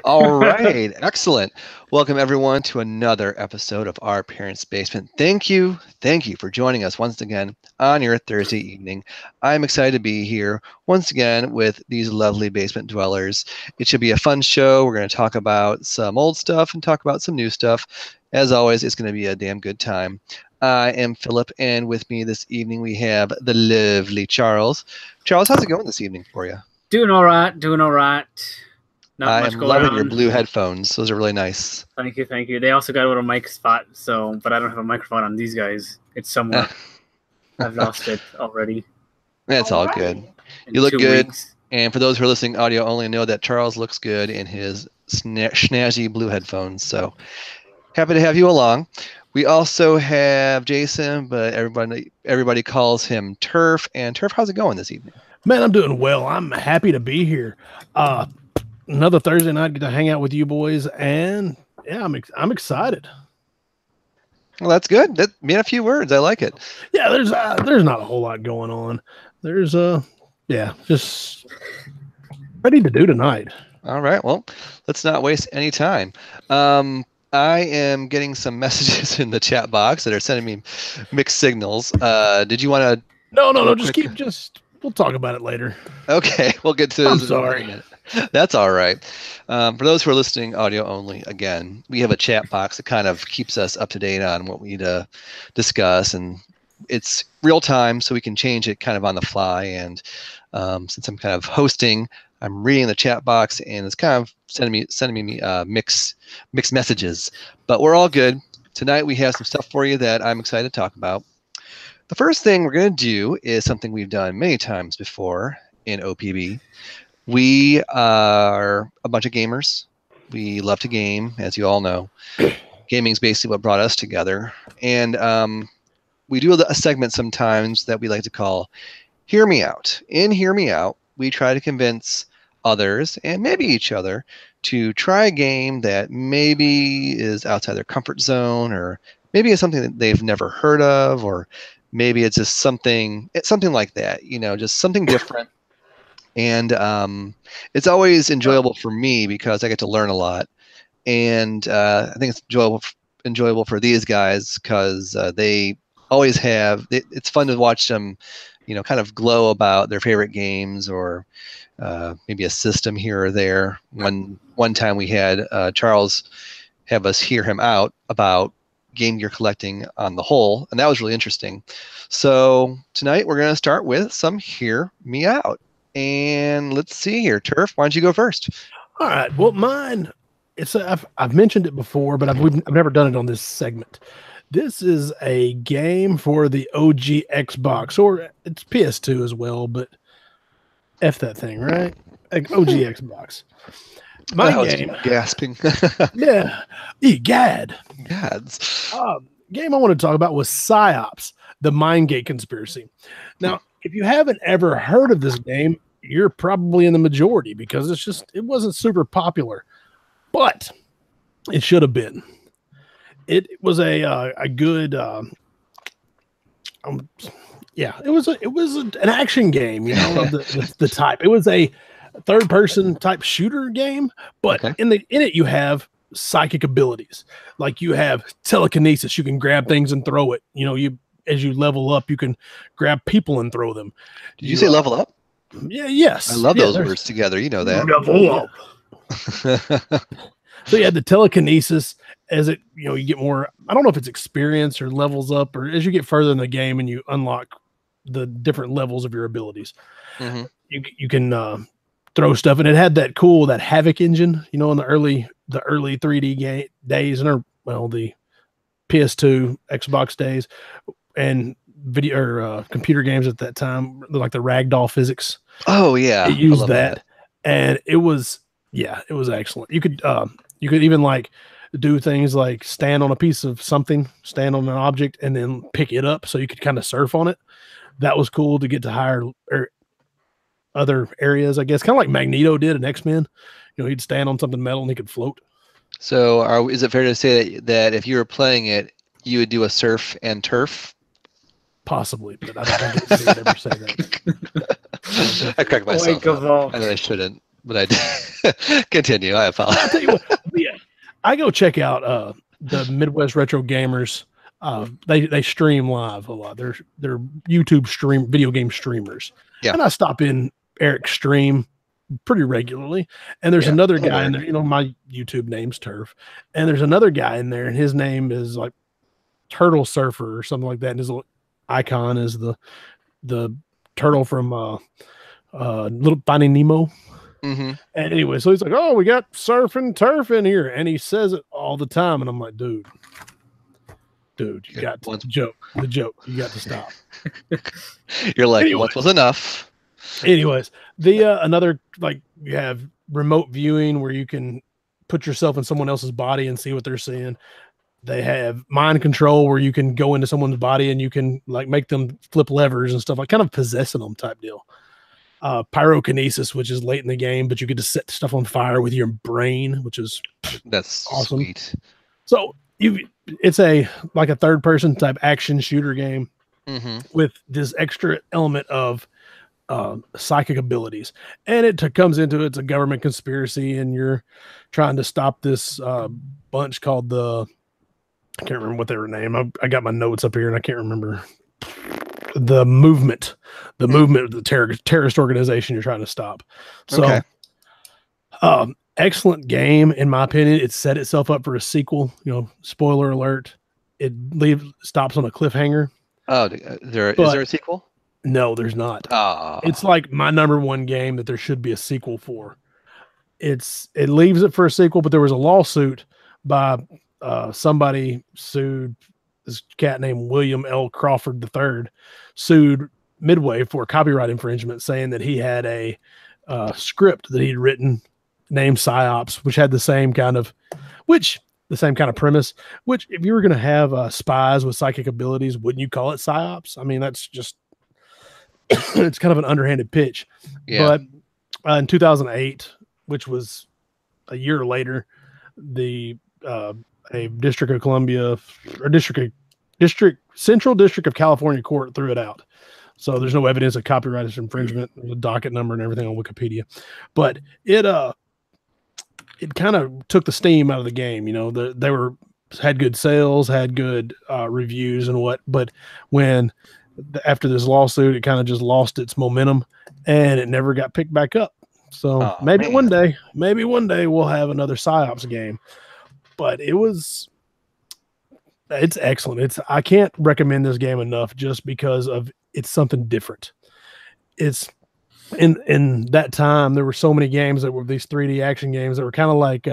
All right, excellent. Welcome everyone to another episode of Our Parents' Basement. Thank you for joining us once again on your Thursday evening. I'm excited to be here once again with these lovely basement dwellers. It should be a fun show. We're going to talk about some old stuff and talk about some new stuff. As always, it's going to be a damn good time. I am Philip, and with me this evening we have the lovely Charles. Charles, how's it going this evening for you? Doing all right. Not I much am going loving on. your blue headphones. Those are really nice. Thank you. They also got a little mic spot, but I don't have a microphone on these guys. It's somewhere. I've lost it already. That's all good. You look good. And for those who are listening audio only, know that Charles looks good in his snazzy blue headphones. So happy to have you along. We also have Jason, but everybody calls him Turf. And Turf, how's it going this evening? Man, I'm doing well. I'm happy to be here. Another Thursday night, get to hang out with you boys, and yeah, I'm excited. Well, that's good. That mean a few words. I like it. Yeah, there's not a whole lot going on. There's just ready to do tonight. All right. Well, let's not waste any time. I am getting some messages in the chat box that are sending me mixed signals. Did you want to? No. We'll talk about it later. Okay, we'll get to. I'm sorry. That's all right. For those who are listening audio only, again, we have a chat box that kind of keeps us up to date on what we need to discuss, and it's real time, so we can change it kind of on the fly. And since I'm kind of hosting, I'm reading the chat box, and it's kind of sending me mixed messages. But we're all good. Tonight we have some stuff for you that I'm excited to talk about. The first thing we're going to do is something we've done many times before in OPB. We are a bunch of gamers. We love to game, as you all know. Gaming is basically what brought us together. And we do a segment sometimes that we like to call Hear Me Out. In Hear Me Out, we try to convince others, and maybe each other, to try a game that maybe is outside their comfort zone, or maybe it's something that they've never heard of, or maybe it's just something like that, just something different. And it's always enjoyable for me because I get to learn a lot. And I think it's enjoyable for these guys because they always have, it's fun to watch them, kind of glow about their favorite games, or maybe a system here or there. One time we had Charles have us hear him out about Game Gear collecting on the whole, and that was really interesting. So tonight we're going to start with some Hear Me Out. And let's see here, Turf, why don't you go first? All right. Well, mine, I've mentioned it before, but I've never done it on this segment. This is a game for the OG Xbox, or it's PS2 as well, but F that thing, right? OG Xbox. My game. Gasping. Yeah. Egad. Gads. Game I want to talk about was PsyOps, the Mindgate Conspiracy. Now, if you haven't ever heard of this game, you're probably in the majority because it wasn't super popular, but it should have been. It was a good, it was an action game, of the type. It was a third person type shooter game, but in it you have psychic abilities. Like you have telekinesis, you can grab things and throw it. As you level up, you can grab people and throw them. Did you say level up? Yeah, yes. I love those words together. You know that. Level up. So you had the telekinesis as you get more, I don't know if it's experience or levels up, or as you get further in the game and you unlock the different levels of your abilities. Mm-hmm. You can throw stuff, and it had that Havoc engine, in the early 3D days, and the PS2, Xbox days, and video or computer games at that time, like the ragdoll physics. Oh yeah, it used that, and it was excellent. You could even like do things like stand on a piece of something, stand on an object, and then pick it up, so you could kind of surf on it. That was cool to get to higher or other areas, I guess, kind of like Magneto did in X-Men. He'd stand on something metal and he could float. So is it fair to say that if you were playing it, you would do a surf and turf? Possibly, but I don't think I'd ever say that. I cracked myself up. And I shouldn't, but I did. Continue. I apologize. I'll tell you what. Yeah, I go check out the Midwest Retro Gamers. They stream live a lot. They're YouTube video game streamers. Yeah. And I stop in Eric's stream pretty regularly. And there's another guy in there. You know, my YouTube name's Turf. And there's another guy in there, and his name is like Turtle Surfer or something like that. And his little icon is the turtle from Little Finding Nemo. Mm-hmm. And anyway, so he's like, "Oh, we got Surf and Turf in here," and he says it all the time, and I'm like, "Dude, you got to joke. You got to stop." You're like, once was enough. Anyways, the another, like, you have remote viewing where you can put yourself in someone else's body and see what they're seeing. They have mind control where you can go into someone's body and you can like make them flip levers and stuff, like kind of possessing them type deal. Pyrokinesis, which is late in the game, but you get to set stuff on fire with your brain, which is awesome. Sweet. So it's like a third person type action shooter game with this extra element of psychic abilities, and it comes into it's a government conspiracy, and you're trying to stop this bunch called I can't remember what they were named. I got my notes up here and I can't remember the movement of the terrorist organization you're trying to stop. So, excellent game in my opinion. It set itself up for a sequel. You know, spoiler alert. It stops on a cliffhanger. Oh, is there a sequel? No, there's not. It's like my #1 game that there should be a sequel for. It leaves it for a sequel, but there was a lawsuit by somebody sued this cat named William L. Crawford III, sued Midway for copyright infringement, saying that he had a script that he'd written named PsyOps, which had the same kind of premise. Which, if you were going to have spies with psychic abilities, wouldn't you call it PsyOps? I mean, that's just it's kind of an underhanded pitch. Yeah. But in 2008, which was a year later, a District of Columbia or Central District of California court threw it out. So there's no evidence of copyright infringement. There's a docket number and everything on Wikipedia, but it kind of took the steam out of the game. You know, they had good sales, had good reviews and but after this lawsuit, it kind of just lost its momentum and it never got picked back up. So maybe one day we'll have another PsyOps game. But it's excellent. I can't recommend this game enough just because of it's something different. It's in that time there were so many games that were these 3D action games that were kind of like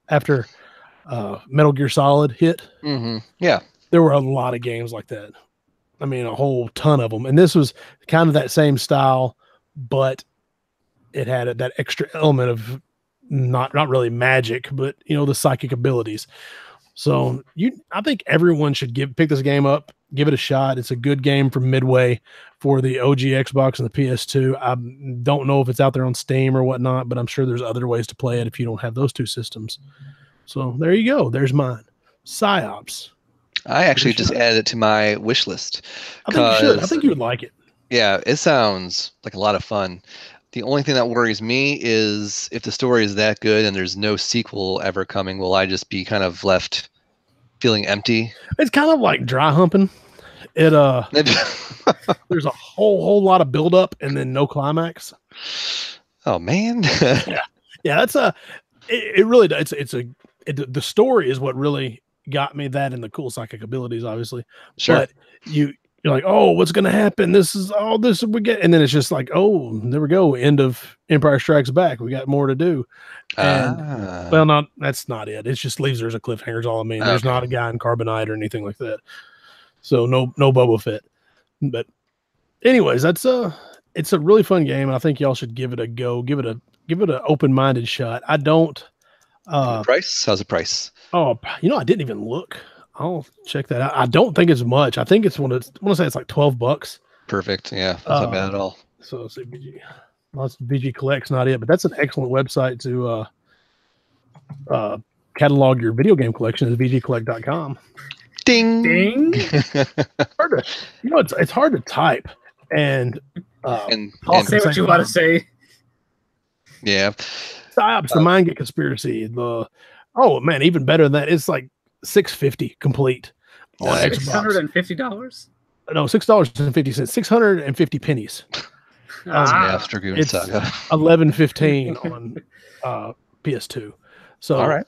after Metal Gear Solid hit. Yeah, there were a lot of games like that. I mean, a whole ton of them. And this was kind of that same style, but it had that extra element of not really magic, but you know, the psychic abilities. So I think everyone should pick this game up, give it a shot. It's a good game from Midway for the OG Xbox and the PS2. I don't know if it's out there on Steam or whatnot, but I'm sure there's other ways to play it if you don't have those two systems. So there you go. There's mine. PsyOps. I actually just added it to my wish list. I think you should. I think you would like it. Yeah, it sounds like a lot of fun. The only thing that worries me is if the story is that good and there's no sequel ever coming, will I just be kind of left feeling empty? It's kind of like dry humping. There's a whole lot of buildup and then no climax. Oh man. Yeah, that's it really does. The story is what really got me, that and the cool psychic abilities, obviously. Sure. But you're like, oh, what's going to happen? This we get, and then it's just like, oh, there we go. End of Empire Strikes Back. We got more to do. And well, that's not it. It just leaves there's a cliffhanger. Is all I mean. Okay. There's not a guy in carbonite or anything like that. So no Boba Fett. But anyways, it's a really fun game, and I think y'all should give it a go. Give it an open-minded shot. I don't. Price? How's the price? Oh, I didn't even look. I'll check that out. I don't think it's much. I think I want to say it's like $12. Perfect. Yeah, that's not bad at all. So let's see, VG Collect's not it, but that's an excellent website to catalog your video game collection is vgcollect.com. Ding ding. It's hard to type and say what you want to say. Yeah. PsyOps, the MindGate Conspiracy. Oh man, even better than that. It's like $6.50 complete on Nice. Xbox. $650? No, $6.50. 650 pennies. After Goon It's Saga. $11.15 on PS2. So All right.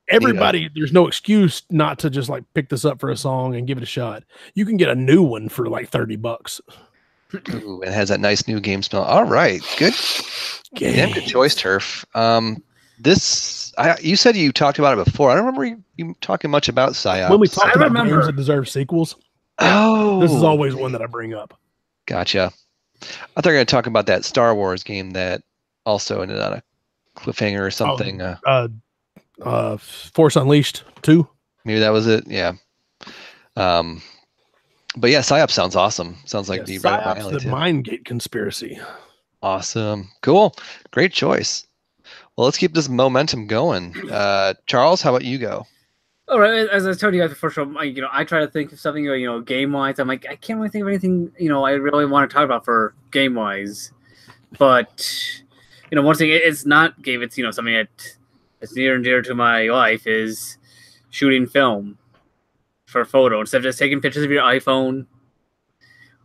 everybody, there's no excuse not to just like pick this up for a song and give it a shot. You can get a new one for like $30. Ooh, it has that nice new game smell. All right, good. Damn good choice, Turf. You said you talked about it before. I don't remember you talking much about PsyOps. When we talk about games that deserve sequels, this is always one that I bring up. Gotcha. I thought you were going to talk about that Star Wars game that also ended on a cliffhanger or something. Force Unleashed 2. Maybe that was it. Yeah. But yeah, PsyOps sounds awesome. Sounds like the right up my alley, the MindGate Conspiracy. Awesome. Cool. Great choice. Well, let's keep this momentum going. Charles, how about you go? All right, as I told you guys before, so I try to think of something, game-wise. I'm like, I can't really think of anything, I really want to talk about for game-wise. But, one thing, it's not game, it's, something that's near and dear to my life is shooting film for photo. Instead of just taking pictures of your iPhone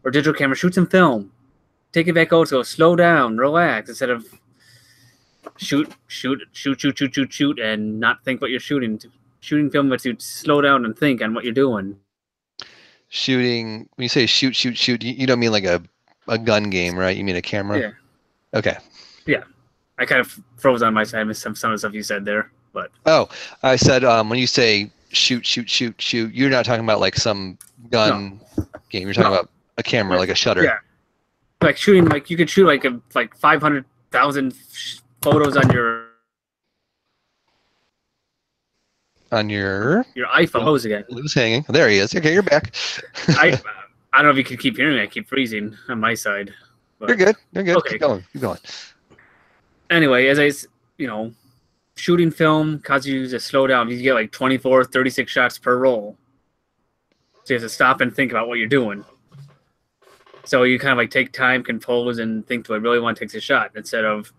or digital camera, shoot some film. Take it back out, so slow down, relax, instead of shoot, and not think what you're shooting. Shooting film lets you slow down and think on what you're doing. Shooting, when you say shoot, you don't mean like a gun game, right? You mean a camera? Yeah. Okay. Yeah. I kind of froze on my side. I missed some of the stuff you said there. But I said when you say shoot, you're not talking about like some gun game. You're talking about a camera, like a shutter. Yeah. Like shooting, like you could shoot like 500,000 photos on your iPhone. Hose again. It was hanging. There he is. Okay, you're back. I don't know if you can keep hearing me. I keep freezing on my side. But, You're good. Okay. Keep going. Anyway, as I, shooting film causes you to slow down. You get like 24, 36 shots per roll. So you have to stop and think about what you're doing. So you kind of like take time, compose, and think, do I really want to take this shot? Instead of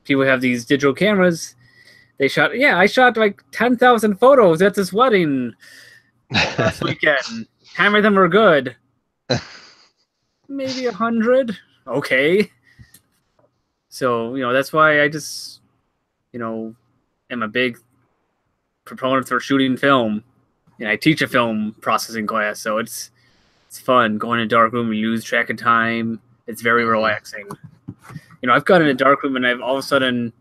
people have these digital cameras. I shot like 10,000 photos at this wedding last weekend. How many of them were good? Maybe 100. Okay. So, that's why I just, am a big proponent for shooting film. I teach a film processing class, so it's fun. Going in a dark room, you lose track of time. It's very relaxing. I've got in a dark room and I've all of a sudden,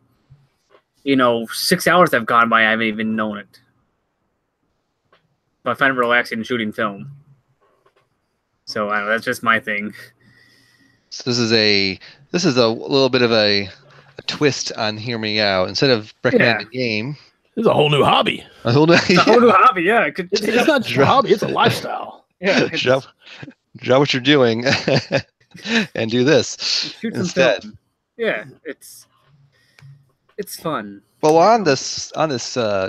6 hours have gone by, I haven't even known it. So I find it relaxing shooting film. So I don't know, that's just my thing. So this is a little bit of a twist on Hear Me Out. Instead of recommending a game, this is a whole new hobby. It's a whole new hobby, yeah. It's not just a hobby; it's a lifestyle. Yeah, drop what you're doing and do this instead. Yeah, it's fun. Well, on this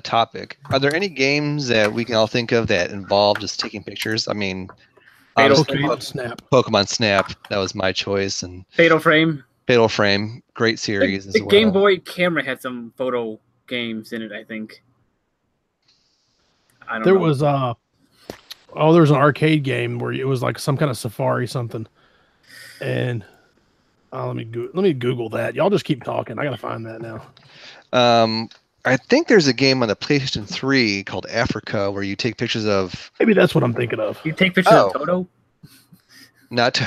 topic, are there any games that we can all think of that involve just taking pictures? I mean, Pokemon Snap. That was my choice, and Fatal Frame, great series as the well. Game Boy camera had some photo games in it, I think. There was an arcade game where it was like some kind of Safari something, and let me Google that. Y'all just keep talking. I gotta find that now. I think there's a game on the PlayStation 3 called Africa where you take pictures of. Maybe that's what I'm thinking of. You take pictures of Toto? Not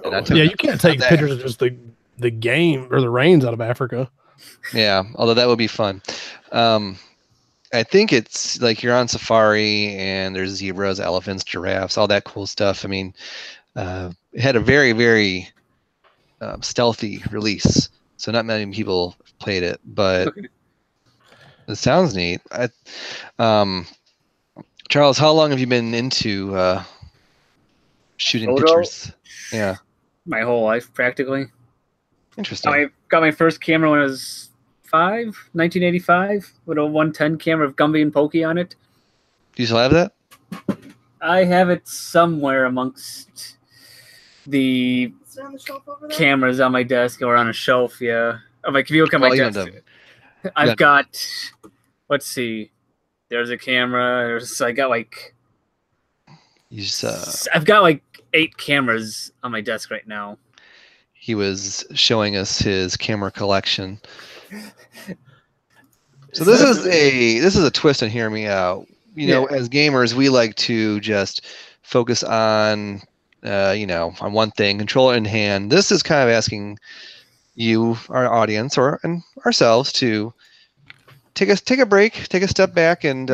yeah, you can't take pictures of just the game or the rains out of Africa. Yeah, although that would be fun. I think it's like you're on safari and there's zebras, elephants, giraffes, all that cool stuff. I mean, it had a very, very stealthy release, so not many people played it, but it sounds neat. Charles, how long have you been into shooting pictures? Yeah, my whole life practically. Interesting. I got my first camera when I was 1985, with a 110 camera of Gumby and Pokey on it. Do you still have that? I have it somewhere amongst the cameras on my desk or on a shelf. Yeah, I'm like, if you look at my desk, I've got. Let's see. There's a camera. I got like. I've got like 8 cameras on my desk right now. He was showing us his camera collection. So this is a twist on Hear Me Out. You know, as gamers, we like to just focus on on one thing, control it in hand. This is kind of asking you, our audience, and ourselves to take a break, take a step back, and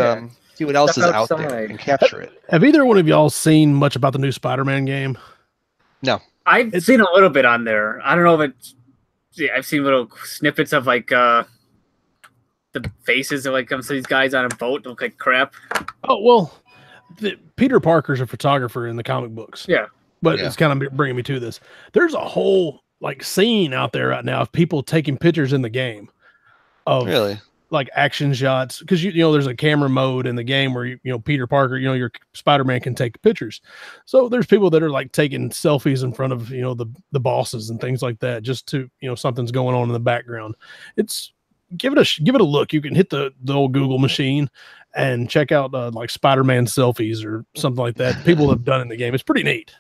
see what else is out there and capture it. Have either one of y'all seen much about the new Spider-Man game? No. I've seen a little bit on there. I don't know if it's... Yeah, I've seen little snippets of like the faces of like some of these guys on a boat look like crap. Oh, well, Peter Parker's a photographer in the comic books. Yeah. But it's kind of bringing me to this. There's a whole like scene out there right now of people taking pictures in the game of like action shots, because you know there's a camera mode in the game where you know Peter Parker, you know, your Spider-Man can take pictures. So there's people that are like taking selfies in front of, you know, the bosses and things like that, just to, you know, something's going on in the background. It's give it a look. You can hit the old Google machine and check out like Spider-Man selfies or something like that. People have done in the game. It's pretty neat.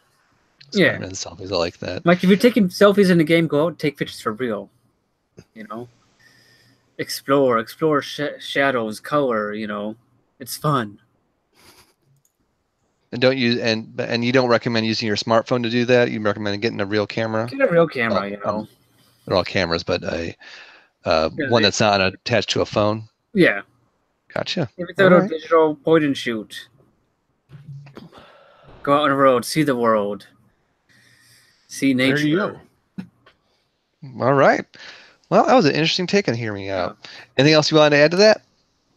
Spider-Man selfies, I like that. Like if you're taking selfies in the game, go out and take pictures for real. You know, explore shadows, color. You know, it's fun. And don't use and you don't recommend using your smartphone to do that. You recommend getting a real camera. Get a real camera. You know, they're all cameras, but one that's not attached to a phone. Yeah. Gotcha. If it's a digital point and shoot. Go out on the road, see the world. See nature. There you go. All right. Well, that was an interesting take on Hear Me Out. Anything else you wanted to add to that?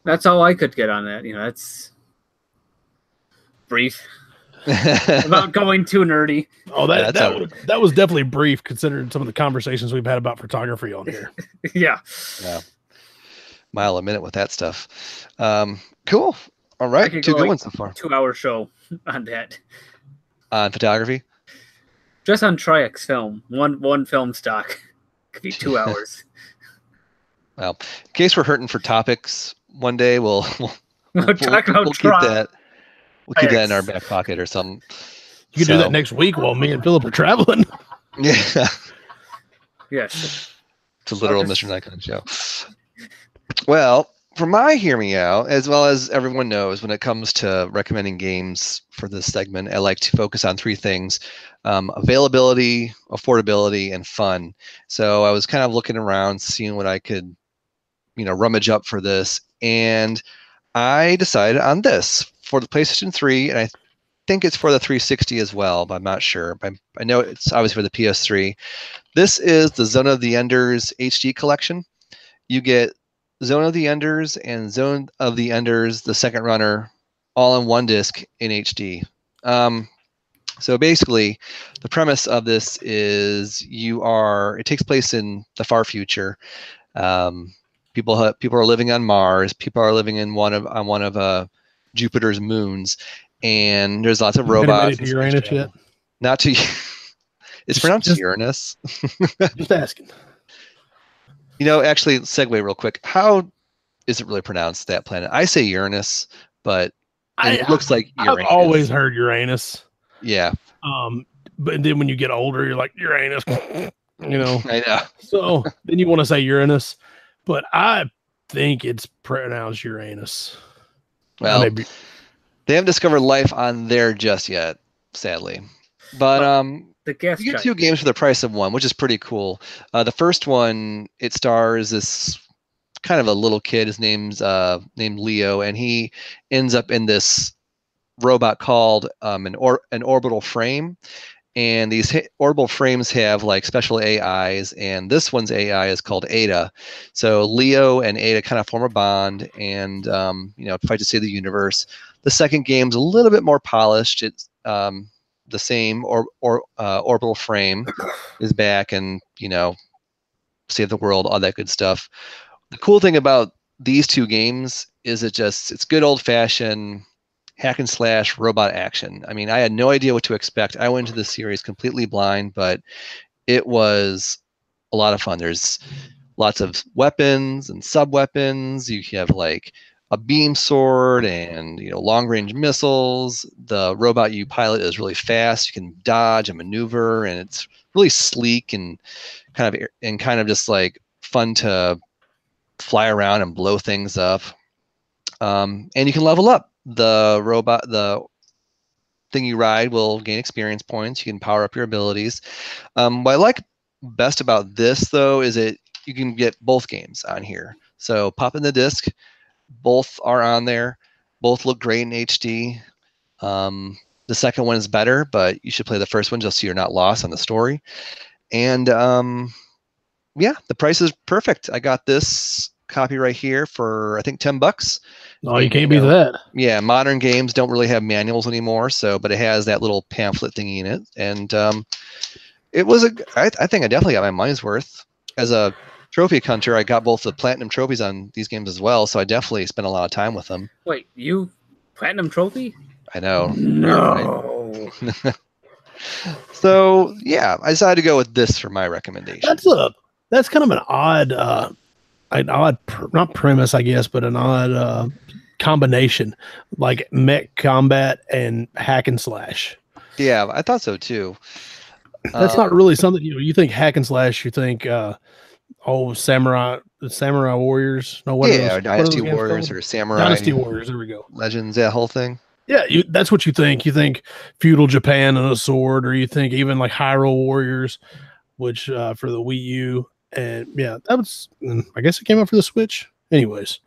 That's all I could get on that. You know, that's brief. About going too nerdy. Oh, that was definitely brief considering some of the conversations we've had about photography on here. Yeah. Mile a minute with that stuff. Cool. All right. 2 good ones so far. 2-hour show on that. On photography? Just on Tri-X film. One film stock. Could be 2 hours. Well, in case we're hurting for topics, one day we'll talk about keep that. We'll keep that in our back pocket or something. You can do that next week while me and Philip are traveling. Yeah. Yes. It's a literal Mr. Nikon show. Well, for my Hear Me Out, as well as everyone knows, when it comes to recommending games for this segment, I like to focus on 3 things: availability, affordability, and fun. So I was kind of looking around, seeing what I could, rummage up for this, and I decided on this for the PlayStation 3, and I think it's for the 360 as well, but I'm not sure. But I know it's obviously for the PS3. This is the Zone of the Enders HD collection. You get Zone of the Enders and Zone of the Enders, the Second Runner, all in one disc in HD. So basically, the premise of this is it takes place in the far future. People are living on Mars. People are living in one of Jupiter's moons, and there's lots of robots. Made it to Uranus yet? Not to. It's pronounced Uranus. Just asking. Actually, segue real quick. How is it really pronounced, that planet? I say Uranus, but it looks like Uranus. I've always heard Uranus. Yeah. But then when you get older, you're like Uranus. I know. So then you want to say Uranus, but I think it's pronounced Uranus. Well, they haven't discovered life on there just yet, sadly. But you get 2 games for the price of 1, which is pretty cool. The first one, it stars this kind of a little kid. His name's named Leo, and he ends up in this robot called an orbital frame. And these orbital frames have like special AIs, and this one's AI is called Ada. So Leo and Ada kind of form a bond, and fight to save the universe. The second game's a little bit more polished. It's the same orbital frame is back, and save the world, all that good stuff. The cool thing about these 2 games is it's good old-fashioned hack and slash robot action. I mean, I had no idea what to expect. I went into this series completely blind, but it was a lot of fun. There's lots of weapons and sub weapons. You have like a beam sword and long range missiles. The robot you pilot is really fast. You can dodge and maneuver, and it's really sleek and kind of just like fun to fly around and blow things up. And you can level up. The robot, the thing you ride will gain experience points. You can power up your abilities. What I like best about this, though, is you can get both games on here. So pop in the disc. Both are on there. Both look great in HD. The second one is better, but you should play the first one just so you're not lost on the story. And yeah, the price is perfect. I got this copy right here for I think $10. Oh, you can't beat that. Yeah, modern games don't really have manuals anymore, but it has that little pamphlet thingy in it, and it was I think I definitely got my money's worth. As a trophy hunter, I got both the platinum trophies on these games as well, so I definitely spent a lot of time with them. Wait, you platinum trophy? I know. No. So yeah, I decided to go with this for my recommendation. That's kind of an odd, not premise, I guess, but an odd combination, like mech combat and hack and slash. Yeah, I thought so too. That's not really something you think hack and slash. You think samurai warriors. No, what yeah, or Dynasty Warriors or Samurai Dynasty Warriors. There we go. Legends, that whole thing. Yeah, that's what you think. You think feudal Japan and a sword, or you think even like Hyrule Warriors, which for the Wii U. And yeah, that was. I guess it came out for the Switch. Anyways,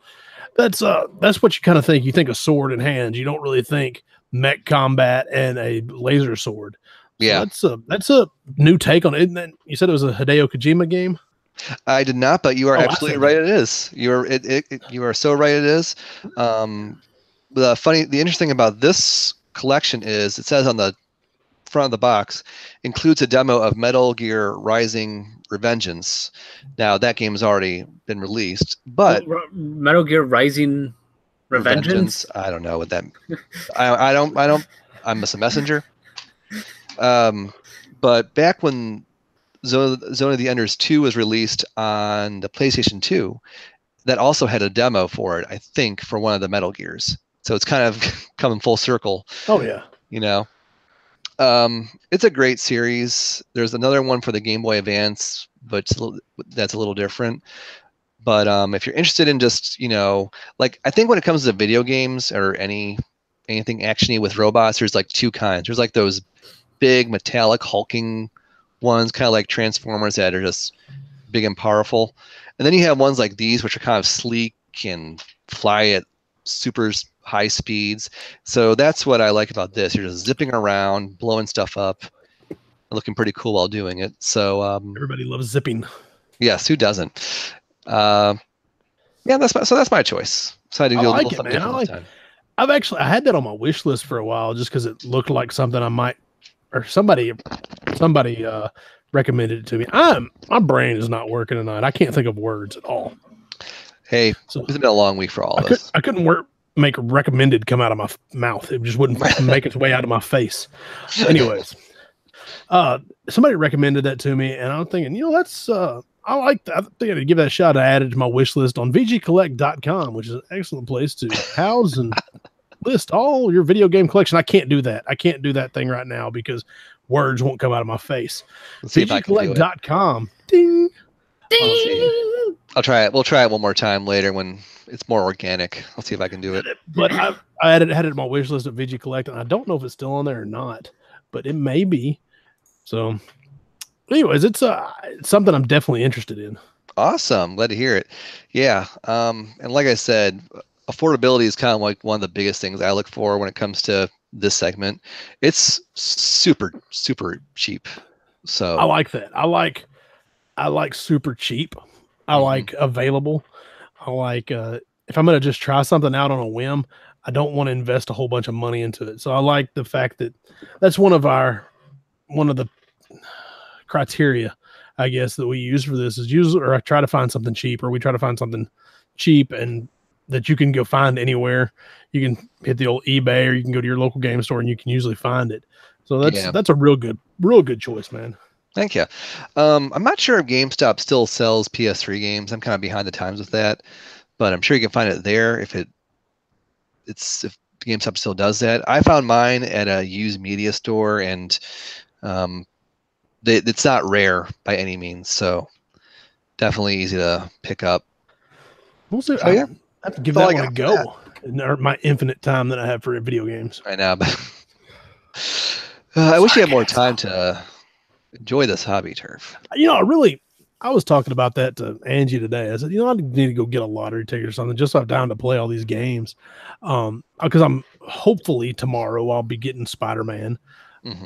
that's what you kind of think. You think a sword in hand. You don't really think mech combat and a laser sword. Yeah, so that's a new take on it. And then you said it was a Hideo Kojima game. I did not, but you are absolutely right. It is. You are so right. It is. The interesting about this collection is it says on the front of the box includes a demo of Metal Gear Rising: Revengeance. Now that game has already been released, but Metal Gear Rising Revengeance. I don't know what that. I don't. I'm just a messenger. But back when Zone of the Enders 2 was released on the PlayStation 2, that also had a demo for it, I think, for one of the Metal Gears. So it's kind of coming full circle. Oh yeah. It's a great series. There's another one for the Game Boy Advance, but that's a little different. But if you're interested in just, like I think when it comes to video games or anything actiony with robots, there's like two kinds. There's like those big metallic hulking ones, kind of like Transformers, that are just big and powerful. And then you have ones like these, which are kind of sleek and fly at super high speeds. So that's what I like about this. You're just zipping around, blowing stuff up, looking pretty cool while doing it. So everybody loves zipping. Yes, who doesn't? Yeah, that's my choice. So I do a little something different this time. I had that on my wish list for a while just because it looked like something I might, or somebody recommended it to me. My brain is not working tonight. I can't think of words at all. Hey, so it's been a long week for all of us. I couldn't make recommended come out of my mouth. It just wouldn't make its way out of my face. Anyways, somebody recommended that to me, and I'm thinking, that's I like that. I think I'd give that a shot. I added to my wish list on VGCollect.com, which is an excellent place to house and list all your video game collection. I can't do that. I can't do that thing right now because words won't come out of my face. VGCollect.com. Ding. Ding. I'll try it. We'll try it one more time later when it's more organic. I'll see if I can do it. But I had it on my wish list at VG Collect, and I don't know if it's still on there or not, but it may be. So, anyways, it's something I'm definitely interested in. Awesome. Glad to hear it. Yeah. And like I said, affordability is kind of like one of the biggest things I look for when it comes to this segment. It's super, super cheap. So I like that. I like super cheap. I like available. I like if I'm going to just try something out on a whim, I don't want to invest a whole bunch of money into it. So I like the fact that that's one of the criteria, I guess, that we use for this is I try to find something cheap, or we try to find something cheap and that you can go find anywhere. You can hit the old eBay, or you can go to your local game store and you can usually find it. So that's a real good choice, man. Thank you. I'm not sure if GameStop still sells PS3 games. I'm kind of behind the times with that, but I'm sure you can find it there if if GameStop still does that. I found mine at a used media store, and it's not rare by any means, so definitely easy to pick up. We'll see. So, yeah. I have to give That's all that I one a got go. In my infinite time that I have for video games right now, but I wish you had more time to enjoy this hobby, Turf. You know, I was talking about that to Angie today. I said, you know, I need to go get a lottery ticket or something just so I have time to play all these games. Because I'm hopefully tomorrow I'll be getting Spider-Man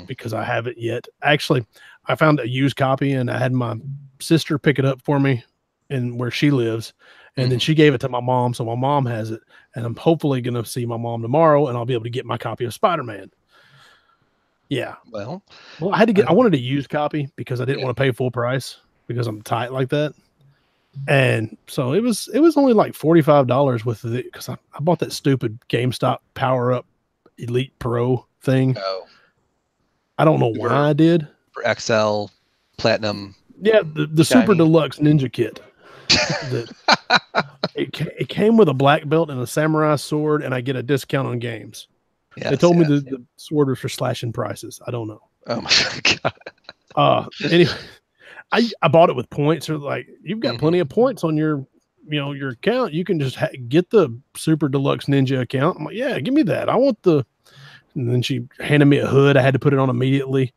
because I haven't yet. Actually, I found a used copy and I had my sister pick it up for me in where she lives. And then she gave it to my mom, so my mom has it. And I'm hopefully going to see my mom tomorrow, and I'll be able to get my copy of Spider-Man. Yeah. Well, I wanted a used copy because I didn't want to pay full price because I'm tight like that. And so it was only like $45 with it because I bought that stupid GameStop Power Up Elite Pro thing. Oh. I don't know why I did. For XL Platinum. Yeah, the Super Deluxe Ninja Kit. It came with a black belt and a samurai sword, and I get a discount on games. Yes, they told me the sword was for slashing prices. I don't know. Oh my god. Anyway, I bought it with points. Or like, you've got plenty of points on your account. You can just get the Super Deluxe Ninja account. I'm like, yeah, give me that. I want the. And then she handed me a hood. I had to put it on immediately.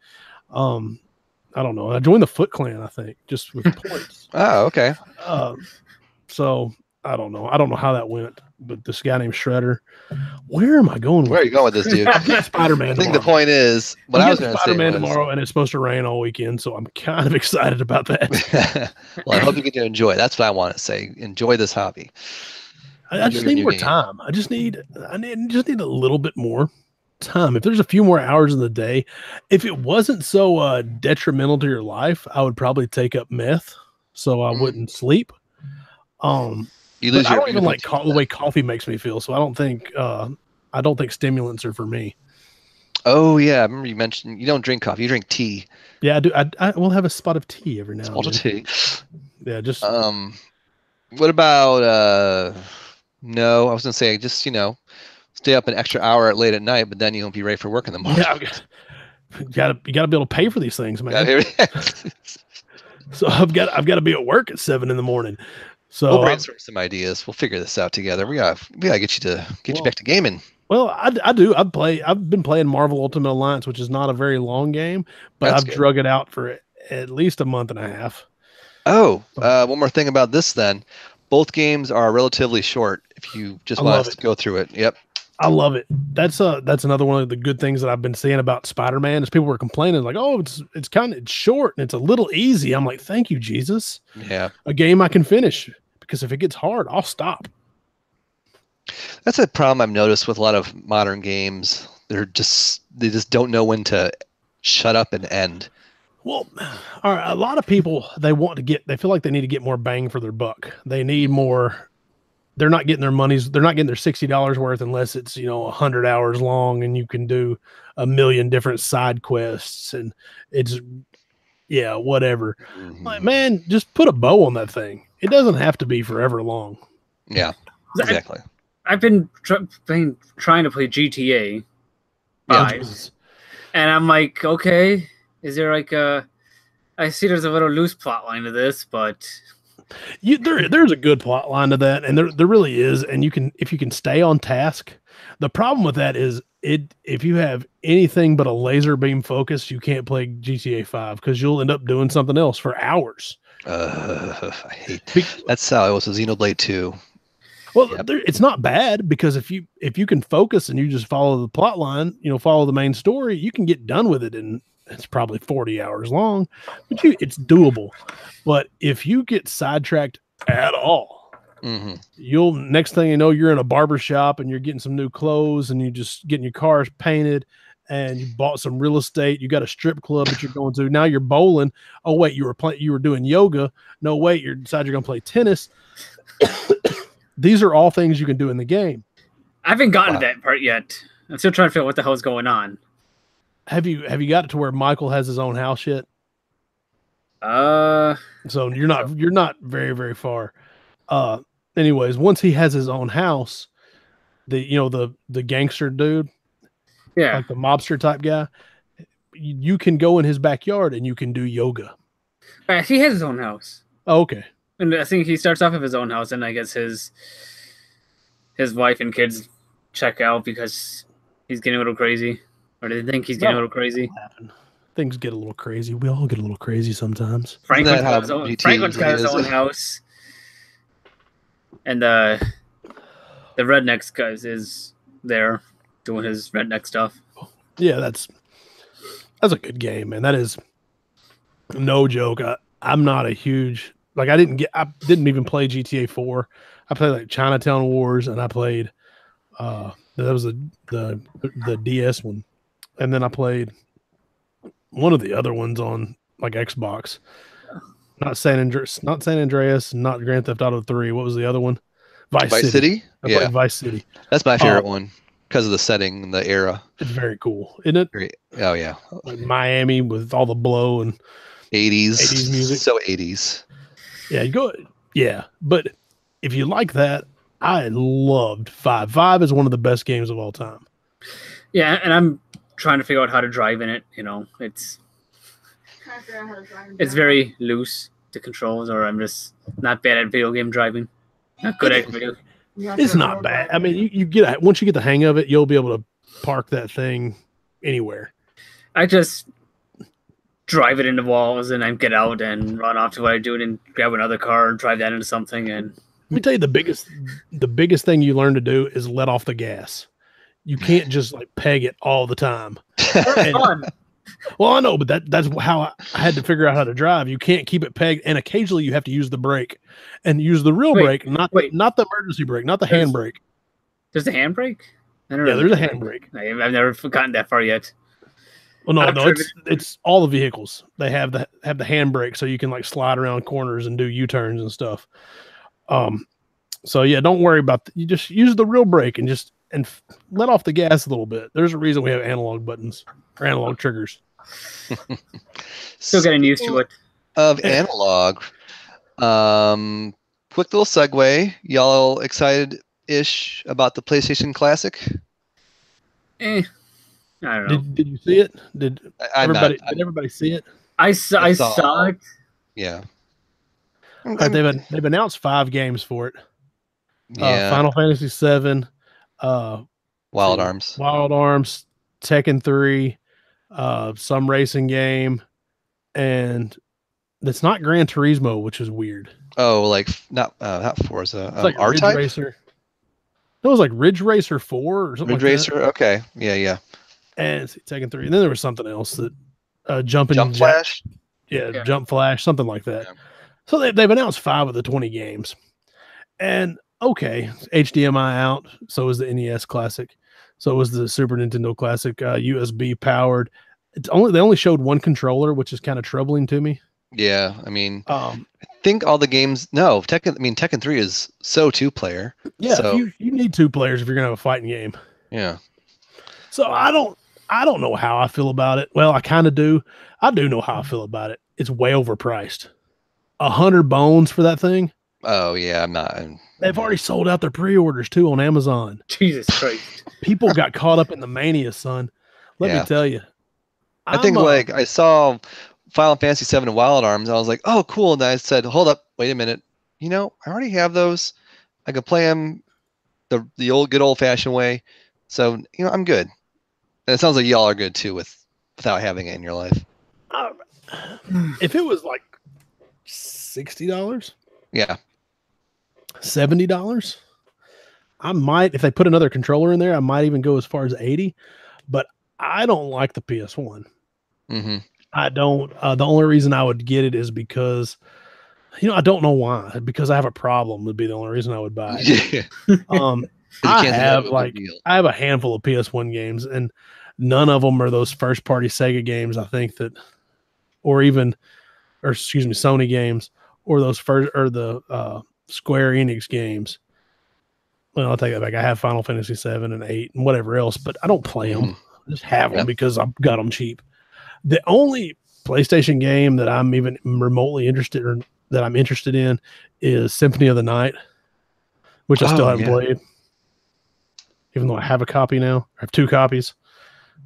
I don't know. I joined the Foot Clan, I think, just with points. Oh, okay. So I don't know. I don't know how that went, but this guy named Shredder. Where am I going? Where are you going with this, dude? Spider-Man. I think the point is what I was going to say. Spider-Man tomorrow, and it's supposed to rain all weekend, so I'm kind of excited about that. Well, I hope you get to enjoy. That's what I want to say. Enjoy this hobby. I just need more time. I just need a little bit more time. If there's a few more hours in the day, if it wasn't so detrimental to your life, I would probably take up meth so I wouldn't sleep. I don't even like the way coffee makes me feel, so I don't think stimulants are for me. Oh yeah, I remember you mentioned you don't drink coffee, you drink tea. Yeah, I do. I will have a spot of tea every now and then. Spot of tea. Yeah, just what about no, I was gonna say just stay up an extra hour late at night, but then you won't be ready for work in the morning. Yeah, you gotta be able to pay for these things, man. So I've got to be at work at 7 a.m. So we'll brainstorm some ideas. We'll figure this out together. We gotta get you back to gaming. Well, I do. I've been playing Marvel Ultimate Alliance, which is not a very long game, but I've drug it out for at least a month and a half. Oh, one more thing about this then. Both games are relatively short if you just want to go through it. Yep. I love it. That's another one of the good things that I've been seeing about Spider-Man is people were complaining like, oh, it's short and it's a little easy. I'm like, thank you, Jesus. Yeah. A game I can finish, because if it gets hard, I'll stop. That's a problem I've noticed with a lot of modern games. They just don't know when to shut up and end. Well, all right, a lot of people they feel like they need to get more bang for their buck. They need more. They're not getting their they're not getting their $60 worth unless it's 100 hours long and you can do a million different side quests and it's whatever. Like, man, just put a bow on that thing. It doesn't have to be forever long. Yeah, exactly. I've been trying to play GTA 5, and I'm like, okay, is there like I see there's a little loose plot line to this, but there's a good plot line to that, and there really is. And if you can stay on task. The problem with that is if you have anything but a laser beam focus, you can't play GTA 5 because you'll end up doing something else for hours. I hate that's how it was with Xenoblade 2. Well, it's not bad because if you can focus and you just follow the plot line, follow the main story, you can get done with it in it's probably 40 hours long, but it's doable. But if you get sidetracked at all, you'll next thing you know, you're in a barber shop and you're getting some new clothes and you're just getting your cars painted and you bought some real estate. You got a strip club that you're going to. Now you're bowling. Oh wait, you were doing yoga. No wait, you decide you're going to play tennis. These are all things you can do in the game. I haven't gotten to that part yet. I'm still trying to figure out what the hell is going on. Have you got it to where Michael has his own house yet? So you're not very, very far. Anyways, once he has his own house, the gangster dude, yeah. like the mobster type guy, you can go in his backyard and you can do yoga. He has his own house. Oh, okay. And I think he starts off with his own house, and I guess his wife and kids check out because he's getting a little crazy, or they think he's getting a little crazy. Things get a little crazy. We all get a little crazy sometimes. Franklin's got his own house, and the rednecks guys is there doing his redneck stuff. Yeah, that's a good game, man. That is no joke. I'm not a huge I didn't even play GTA 4. I played like Chinatown Wars, and I played that was the DS one, and then I played one of the other ones on like Xbox. Not San Andreas, not Grand Theft Auto 3. What was the other one? Vice City. I played Vice City. That's my favorite one because of the setting and the era. It's very cool, isn't it? Great. Oh yeah, like Miami with all the blow and 80s music. So 80s. Yeah, yeah. But if you like that, I loved 5. 5 is one of the best games of all time. Yeah, and I'm trying to figure out how to drive in it. It's very loose, the controls, or I'm just not bad at video game driving. Not good at video. It's not bad. I mean, once you get the hang of it, you'll be able to park that thing anywhere. I just drive it into walls and then get out and run off to what I do, and then grab another car, drive that into something. And let me tell you, the biggest thing you learn to do is let off the gas. You can't just like peg it all the time. Fun. Well, I know, but that's how I had to figure out how to drive. You can't keep it pegged, and occasionally you have to use the brake, and use the real brake, not the emergency brake, not the hand brake. There's a hand brake? There's a hand brake. I've never gotten that far yet. Well, no, it's all the vehicles. They have the hand brake, so you can like slide around corners and do U-turns and stuff. So yeah, don't worry about you just use the real brake and let off the gas a little bit. There's a reason we have analog buttons or analog triggers. Still getting used to it. Of analog. Quick little segue. Y'all excited-ish about the PlayStation Classic? I don't know. Did you see it? Did everybody see it? I saw it. Yeah. They've announced 5 games for it. Yeah. Final Fantasy VII, Wild Arms, Tekken 3, some racing game, and it's not Gran Turismo, which is weird. Oh, like not Forza. It's like R-Type? Ridge Racer. It was like Ridge Racer 4 or something. Ridge Racer. Okay. Yeah. And Tekken 3, and then there was something else that Jump Flash. Yeah, Jump Flash, something like that. Yeah. So they've announced 5 of the 20 games, and okay, HDMI out. So is the NES Classic. So was the Super Nintendo Classic, USB powered. They only showed one controller, which is kind of troubling to me. Yeah, I mean, I think all the games. No, Tekken 3 is so 2-player. Yeah, so, you need 2 players if you're gonna have a fighting game. Yeah. So I don't know how I feel about it. Well, I kind of do. I do know how I feel about it. It's way overpriced. 100 bones for that thing. Oh yeah, I'm not. They've already sold out their pre-orders too on Amazon. Jesus Christ! People got caught up in the mania, son. Let me tell you. I think I saw Final Fantasy VII and Wild Arms. I was like, oh, cool. And I said, hold up, wait a minute. I already have those. I can play them the old good old fashioned way. So I'm good. And it sounds like y'all are good too without having it in your life. If it was like $60, yeah, $70, I might. If they put another controller in there, I might even go as far as 80. But I don't like the PS1. Mm-hmm. I don't. The only reason I would get it is because, I don't know why. Because I have a problem would be the only reason I would buy it. Yeah. I have a handful of PS1 games, and none of them are those first party Sega games. I think that, Sony games, or the Square Enix games. Well, I'll take that back. I have Final Fantasy 7 and 8 and whatever else, but I don't play them. I just have them because I've got them cheap. The only PlayStation game that I'm even remotely interested or that I'm interested in is Symphony of the Night, which I still haven't played. Even though I have a copy now, I have 2 copies.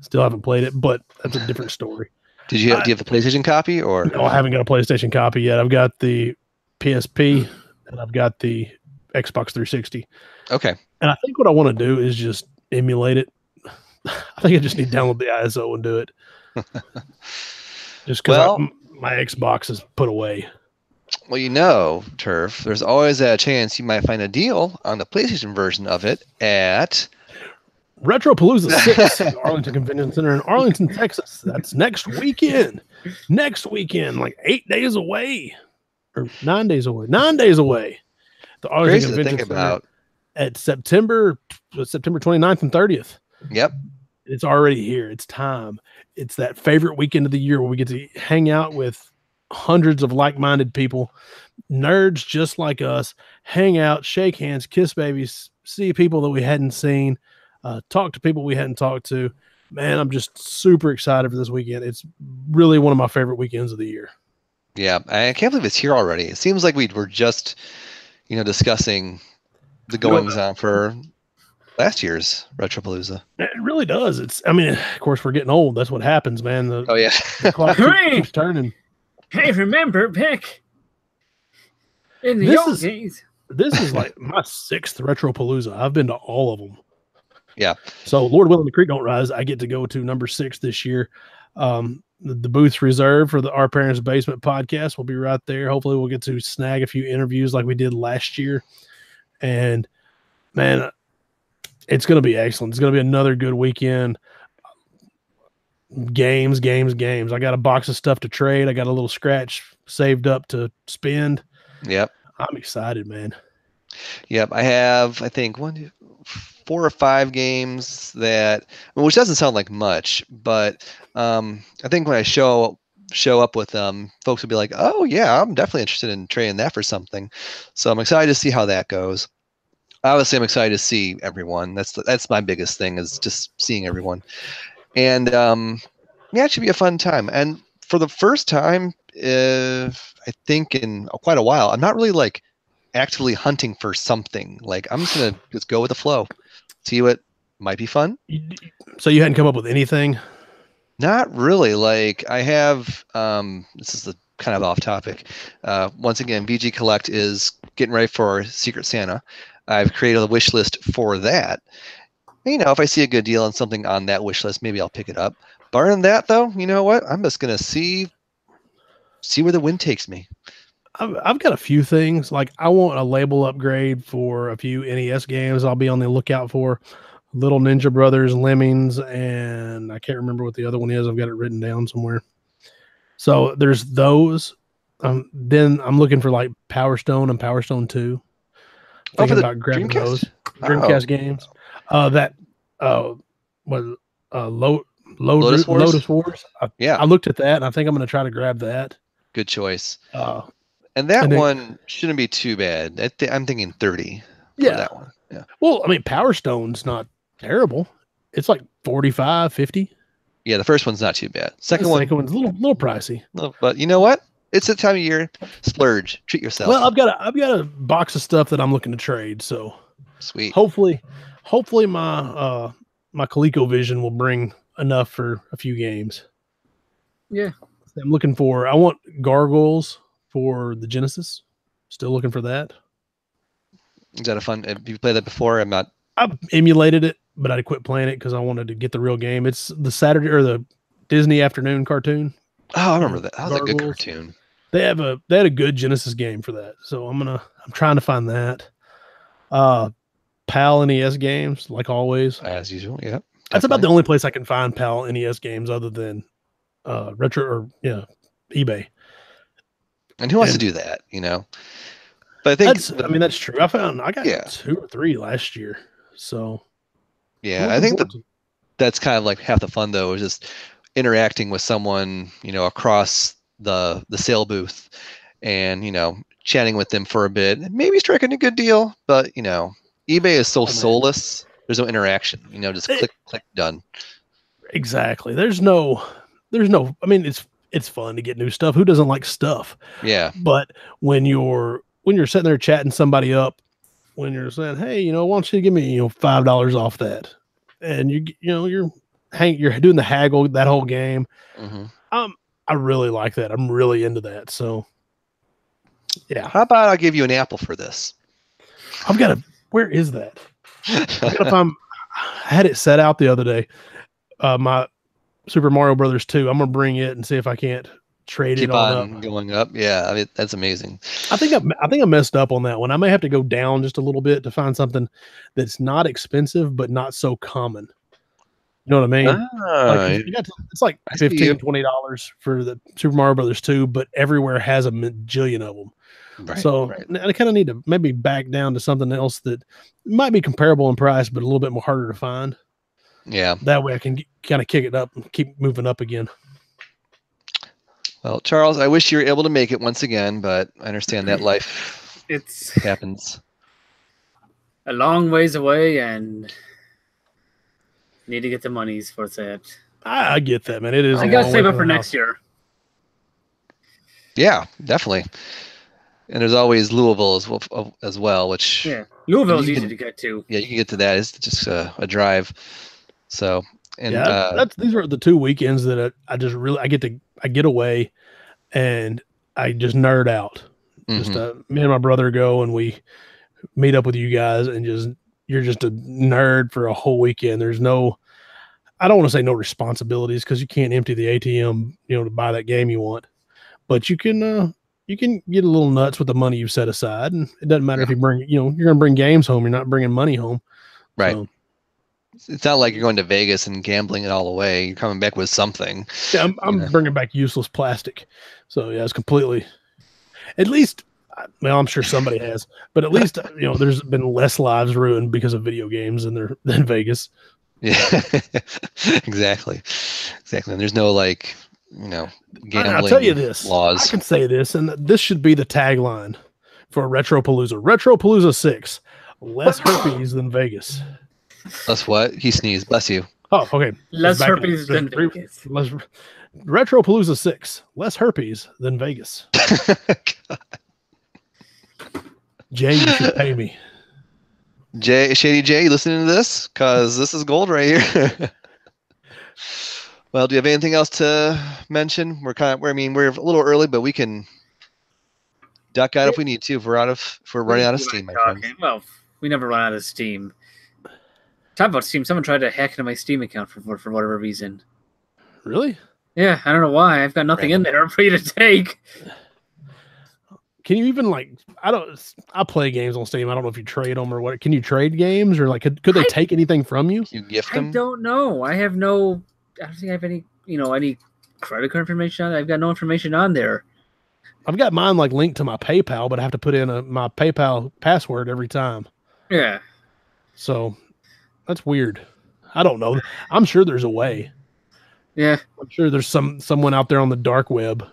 Still haven't played it, but that's a different story. Do you have the PlayStation copy or? No, I haven't got a PlayStation copy yet. I've got the PSP and I've got the Xbox 360. Okay. And I think what I want to do is just emulate it. I think I just need to download the ISO and do it. Just because my Xbox is put away. Well, you know, Turf, there's always a chance you might find a deal on the PlayStation version of it at Retropalooza VI at Arlington Convention Center in Arlington, Texas. That's next weekend. Next weekend, like 8 days away. Or 9 days away. 9 days away. The Arlington Convention Center at September 29th and 30th. Yep. It's already here. It's time. It's that favorite weekend of the year where we get to hang out with hundreds of like-minded people, nerds just like us, hang out, shake hands, kiss babies, see people that we hadn't seen, talk to people we hadn't talked to. Man, I'm just super excited for this weekend. It's really one of my favorite weekends of the year. Yeah, I can't believe it's here already. It seems like we were just, discussing the goings on for last year's Retropalooza. It really does. Of course, we're getting old. That's what happens, man. The clock keeps turning. Hey, remember, Pick? In the old days. This is like my 6th Retropalooza. I've been to all of them. Yeah. So, Lord willing, the creek don't rise. I get to go to number 6 this year. The booth's reserved for Our Parents' Basement podcast. We'll be right there. Hopefully, we'll get to snag a few interviews like we did last year. And, man, it's going to be excellent. It's going to be another good weekend. Games. I got a box of stuff to trade. I got a little scratch saved up to spend. Yep. I'm excited, man. Yep. I have, I think, 4 or 5 games which doesn't sound like much, but I think when I show up with them, folks will be like, oh yeah, I'm definitely interested in trading that for something. So I'm excited to see how that goes. Obviously, I'm excited to see everyone. That's my biggest thing, is just seeing everyone. And it should be a fun time. And for the first time, I think in quite a while, I'm not really like actively hunting for something. Like, I'm just gonna go with the flow, see what might be fun. So you hadn't come up with anything? Not really. Like, I have. This is the kind of off topic. Once again, VG Collect is getting ready for Secret Santa. I've created a wish list for that. If I see a good deal on something on that wish list, maybe I'll pick it up. Barring that, though, you know what? I'm just gonna see where the wind takes me. I've got a few things. Like, I want a label upgrade for a few NES games. I'll be on the lookout for Little Ninja Brothers, Lemmings, and I can't remember what the other one is. I've got it written down somewhere. So there's those. Then I'm looking for like Power Stone and Power Stone 2. Thinking about grabbing Dreamcast? those Dreamcast games. Lotus Wars. I looked at that, and I think I'm going to try to grab that. Good choice. And that one shouldn't be too bad. I'm thinking 30 for that one. Yeah. Well, Power Stone's not terrible. It's like 45, 50. Yeah, the first one's not too bad. Second one's a little pricey. But you know what? It's the time of year. Splurge. Treat yourself. Well, I've got a box of stuff that I'm looking to trade. So sweet. Hopefully my ColecoVision will bring enough for a few games. Yeah. I want Gargoyles for the Genesis. Still looking for that. Is that a fun? Have you played that before? I've emulated it, but I quit playing it because I wanted to get the real game. It's the Saturday or the Disney afternoon cartoon. Oh, I remember that. That was a good cartoon. They had a good Genesis game for that. So I'm trying to find that. PAL NES games, like always. As usual, yeah. Definitely. That's about the only place I can find PAL NES games other than eBay. And who wants to do that, But I think that's true. I got 2 or 3 last year. So yeah, I think that's kind of like half the fun though, is just interacting with someone, across the sale booth and, chatting with them for a bit, maybe striking a good deal, but eBay is so soulless. There's no interaction, just click, done. Exactly. There's no, it's it's fun to get new stuff. Who doesn't like stuff? Yeah. But when you're sitting there chatting somebody up, when you're saying, hey, why don't you give me, $5 off that, and you're doing the haggle, that whole game. I really like that. I'm really into that. So yeah. How about I'll give you an apple for this? Where is that? I had it set out the other day. My Super Mario Brothers 2. I'm gonna bring it and see if I can't trade it on up. Going up. Yeah, I mean, that's amazing. I think I messed up on that one. I may have to go down just a little bit to find something that's not expensive but not so common. You know what I mean? It's like $15, $20 for the Super Mario Brothers 2, but everywhere has a majillion of them. Right, so I kind of need to maybe back down to something else that might be comparable in price, but a little bit more harder to find. Yeah. That way I can kind of kick it up and keep moving up again. Well, Charles, I wish you were able to make it once again, but I understand that life happens. A long ways away, and need to get the monies for that. I get that, man. It is. I got to save up for next year. Yeah, definitely. And there's always Louisville as well, which Louisville's easy to get to. Yeah, you can get to that. It's just a drive. So and these are the 2 weekends that I get away, and I just nerd out. Just me and my brother go and we meet up with you guys, and you're just a nerd for a whole weekend. There's no, I don't want to say no responsibilities, because you can't empty the ATM, to buy that game you want, but you can get a little nuts with the money you've set aside, and it doesn't matter if you bring, you're going to bring games home. You're not bringing money home. Right. So, it's not like you're going to Vegas and gambling it all away. You're coming back with something. Yeah, I'm bringing back useless plastic. So yeah, it's completely, at least, well, I'm sure somebody has, but at least, there's been less lives ruined because of video games than Vegas. Yeah, exactly. And there's no gambling I'll tell you this, laws. I can say this, and this should be the tagline for Retropalooza. Retropalooza 6, less herpes than Vegas. Less what? He sneezed. Bless you. Oh, okay. Less herpes than Vegas. Retropalooza 6, less herpes than Vegas. Jay, you should pay me. Shady Jay, you listening to this? Because this is gold right here. Well, do you have anything else to mention? We're a little early, but we can duck out if we need to. If we're running out of steam, my friend. Well, we never run out of steam. Talk about Steam. Someone tried to hack into my Steam account for whatever reason. Really? Yeah, I don't know why. I've got nothing in there for you to take. Can you even I play games on Steam. I don't know if you trade them or what. Can you trade games, or could they take anything from you? You gift them? I don't know. I don't think I have any, any credit card information on it. I've got no information on there. I've got mine linked to my PayPal, but I have to put in my PayPal password every time. Yeah. So that's weird. I don't know. I'm sure there's a way. Yeah. I'm sure there's someone out there on the dark web.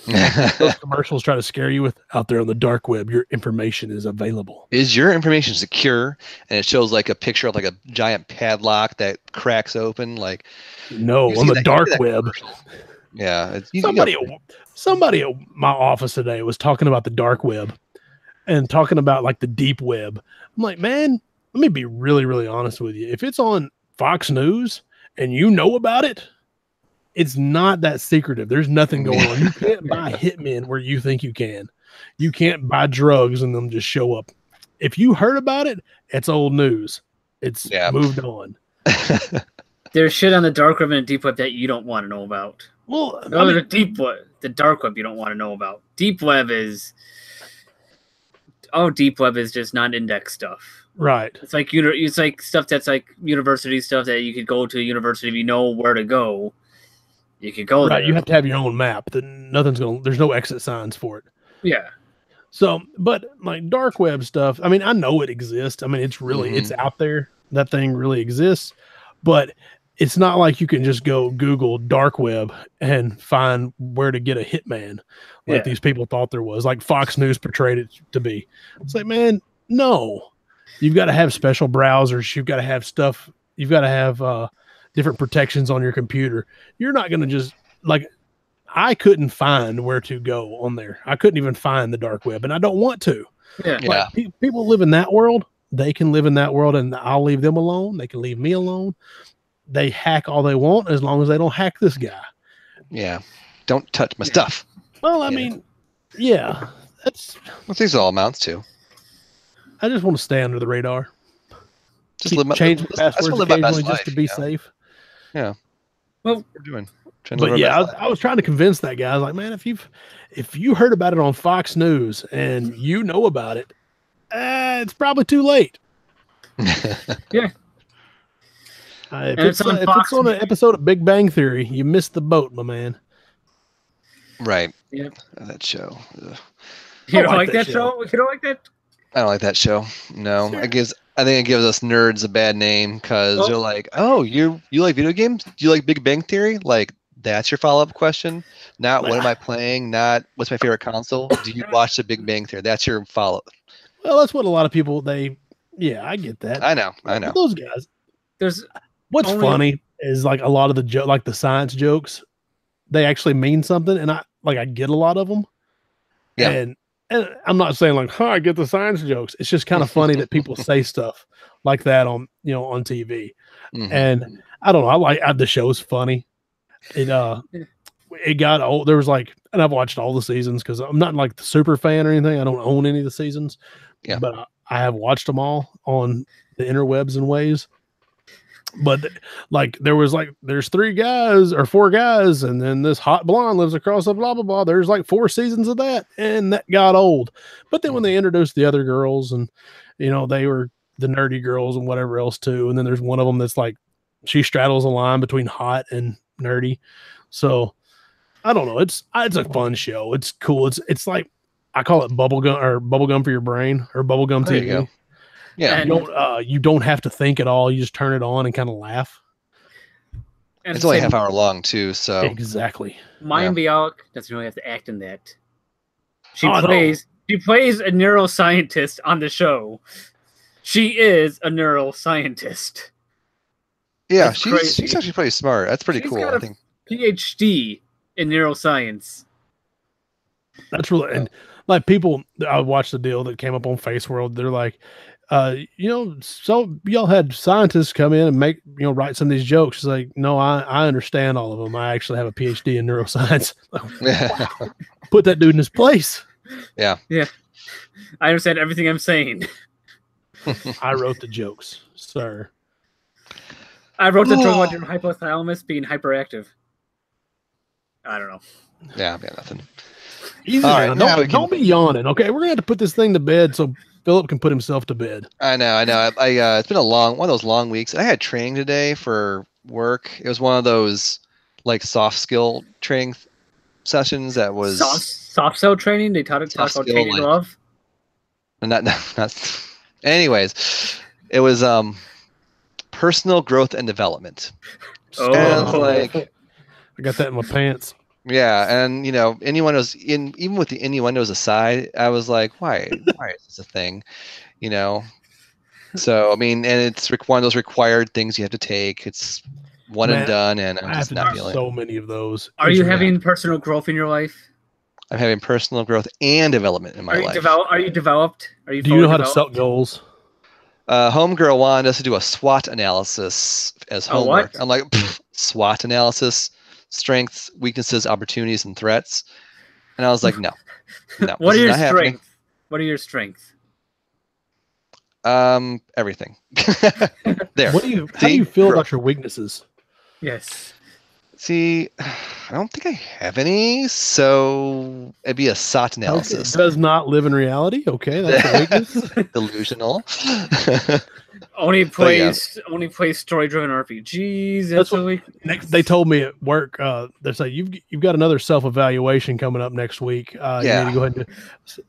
Those commercials try to scare you with, out there on the dark web, your information is available. Is your information secure? And it shows a picture of a giant padlock that cracks open. No, on the dark web. Yeah. Somebody at my office today was talking about the dark web and talking about the deep web. I'm like, man, let me be really, really honest with you. If it's on Fox News and you know about it, it's not that secretive. There's nothing going on. You can't buy hitmen where you think you can. You can't buy drugs and them just show up. If you heard about it, it's old news. It's moved on. There's shit on the dark web and deep web that you don't want to know about. Well, the deep web, the dark web you don't want to know about. Deep web is just non-index stuff. Right. It's like stuff that's university stuff that you could go to a university if you know where to go. You could go there. You have to have your own map. There's no exit signs for it. Yeah. So, but dark web stuff, I know it exists. It's really, it's out there. That thing really exists, but it's not like you can just go Google dark web and find where to get a hitman these people thought there was, Fox News portrayed it to be. It's man, no. You've got to have special browsers. You've got to have stuff. You've got to have different protections on your computer. You're not going to just I couldn't find where to go on there. I couldn't even find the dark web, and I don't want to. Yeah. Like, people live in that world. They can live in that world, and I'll leave them alone. They can leave me alone. They hack all they want as long as they don't hack this guy. Yeah. Don't touch my stuff. Well, I mean, yeah, that's what these all amounts to. I just want to stay under the radar. Just live my, change I just passwords live my best occasionally just life, to be safe. Yeah. Well, we're doing. But yeah, I was trying to convince that guy. I was like, man, if you heard about it on Fox News and you know about it, it's probably too late. Yeah. If it's on an episode of Big Bang Theory, you missed the boat, my man. Right. Yep. That show. Ugh. You don't like that show? You don't like that? I don't like that show. No, sure. I think it gives us nerds a bad name because they're like, oh, you like video games? Do you like Big Bang Theory? Like, that's your follow-up question. Not what am I playing? Not what's my favorite console? Do you watch the Big Bang Theory? That's your follow-up. Well, that's what a lot of people yeah, I get that. I know. But those guys. What's only funny is like a lot of the like the science jokes, they actually mean something, and I get a lot of them. Yeah. And I'm not saying like, I get the science jokes. It's just kind of funny that people say stuff like that on TV. Mm-hmm. And I don't know. The show's funny. It got old. There was and I've watched all the seasons because I'm not like the super fan or anything. I don't own any of the seasons. Yeah. But I have watched them all on the interwebs and ways. But there's 3 guys or 4 guys, and then this hot blonde lives across the blah blah blah. There's 4 seasons of that, and that got old. But then when they introduced the other girls, and they were the nerdy girls and whatever else too, and then there's one of them that's she straddles a line between hot and nerdy. So I don't know. It's a fun show. It's cool. It's like I call it bubblegum for your brain, or bubblegum TV. There you go. Yeah, you don't have to think at all. You just turn it on and kind of laugh. And it's only half hour long too, so exactly. Maya Bialik doesn't really have to act in that. She plays a neuroscientist on the show. She is a neuroscientist. Yeah, she's actually pretty smart. That's pretty cool. I think PhD in neuroscience. That's really and people. I watched the deal that came up on Face World. They're like, so y'all had scientists come in and make, write some of these jokes. It's like, no, I understand all of them. I actually have a PhD in neuroscience. Wow. Put that dude in his place. Yeah. Yeah. I understand everything I'm saying. I wrote the jokes, sir. I wrote the joke about your hypothalamus being hyperactive. I don't know. Yeah, I've got nothing. Easy, all right, don't be yawning. Okay, we're gonna have to put this thing to bed so Philip can put himself to bed. I know. It's been one of those long weeks. I had training today for work. It was one of those soft skill training sessions that was soft skill training. They talk about taking love. Not. Anyways, it was personal growth and development. Oh, and I got that in my pants. Yeah, and even with the innuendos aside, I was like, why is this a thing? So I mean, and it's one of those required things you have to take. It's one and done, and I'm just not feeling so many of those. Are you having personal growth in your life? I'm having personal growth and development in my life. Are you developed? Do you know how to set goals? Homegirl wanted us to do a SWOT analysis as homework. What? I'm like, SWOT analysis. Strengths, weaknesses, opportunities, and threats. And I was like, no. What are your strengths? What are your strengths? Everything. There. How do you feel about your weaknesses? Yes. See, I don't think I have any, so it'd be a SWOT analysis. Okay. Does not live in reality. Okay, that's a weakness. Delusional. Only plays story-driven RPGs. That's what we. They told me at work. They say you've got another self-evaluation coming up next week. You need to go ahead and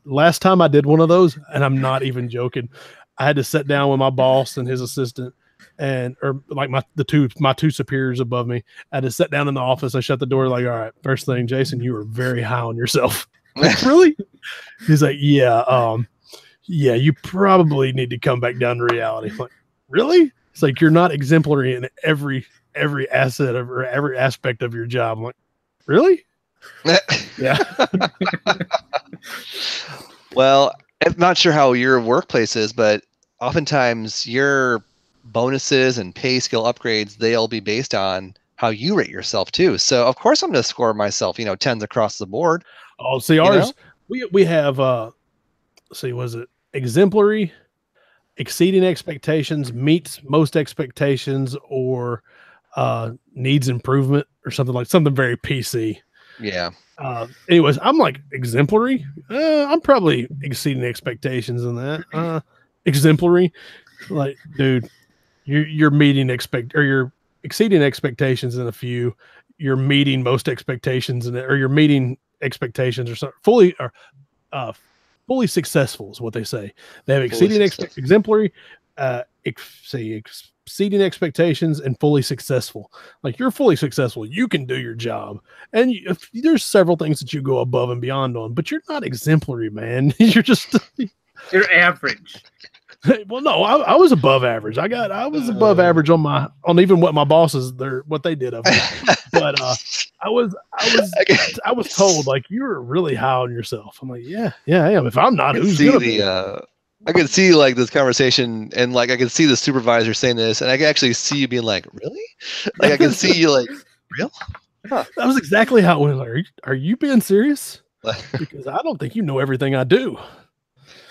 last time I did one of those, and I'm not even joking. I had to sit down with my boss and his assistant, my two superiors above me. I had to sit down in the office. I shut the door. Like, all right, first thing, Jason, you were very high on yourself. Like, really? He's like, yeah. Yeah, you probably need to come back down to reality. I'm like, really? It's like you're not exemplary in every asset or every aspect of your job. I'm like, really? Yeah. Well, I'm not sure how your workplace is, but oftentimes your bonuses and pay skill upgrades, they'll be based on how you rate yourself too. So of course I'm going to score myself, 10s across the board. Oh, see, ours, we have, was it exemplary, exceeding expectations, meets most expectations, or needs improvement, or something very PC. Yeah. Anyways, I'm like exemplary. I'm probably exceeding expectations in that. Exemplary, like, dude, you're meeting you're exceeding expectations in a few. You're meeting most expectations or you're meeting expectations or something. Fully successful is what they say. They have exceeding exemplary, exceeding expectations, and fully successful. Like, you're fully successful, you can do your job, and there's several things that you go above and beyond on, but you're not exemplary, man. You're just you're average. Well, no, I was above average. I was above average on even what my bosses what they did of me. But I was told, like, you're really high on yourself. I'm like, yeah, I am. If I'm not, who's gonna be? I could see like this conversation, and like I could see the supervisor saying this, and I could actually see you being like, really? Like I can see you like, real? Huh. That was exactly how it went. Like, are you being serious? Because I don't think you know everything I do.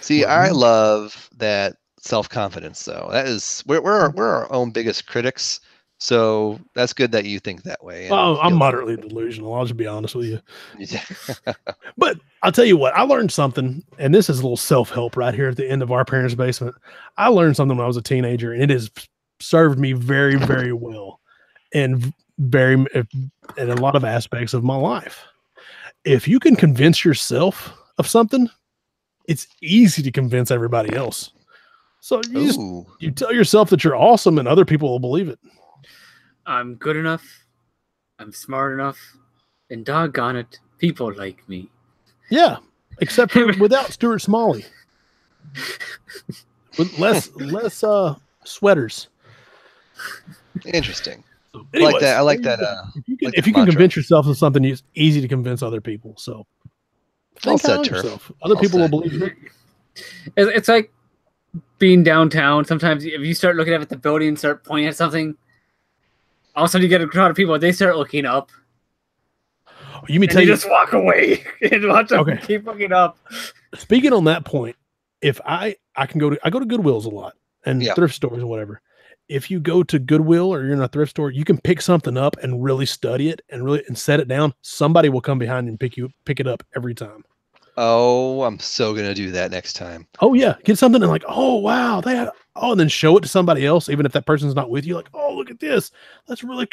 See, I love that self-confidence, though. That is, we're our own biggest critics, so that's good that you think that way. Oh, I'm moderately delusional. I'll just be honest with you. But I'll tell you what, I learned something, and this is a little self-help right here at the end of Our Parents' Basement. I learned something when I was a teenager, and it has served me very, very well, and in a lot of aspects of my life. If you can convince yourself of something, it's easy to convince everybody else. So you tell yourself that you're awesome, and other people will believe it. I'm good enough. I'm smart enough. And doggone it, people like me. Yeah, except for without Stuart Smalley. With less sweaters. Interesting. Anyways, I like that. If you can convince yourself of something, it's easy to convince other people. So think on yourself. Other people will believe you. It's like being downtown. Sometimes if you start looking up at the building and start pointing at something, all of a sudden you get a crowd of people and they start looking up. You mean you just walk away and watch them keep looking up. Speaking on that point, if I go to Goodwill's a lot and thrift stores or whatever. If you go to Goodwill or you're in a thrift store, you can pick something up and really study it and set it down. Somebody will come behind you and pick it up every time. Oh, I'm so gonna do that next time. Oh yeah, get something and like, oh wow, and then show it to somebody else, even if that person's not with you. Like, oh, look at this, that's really,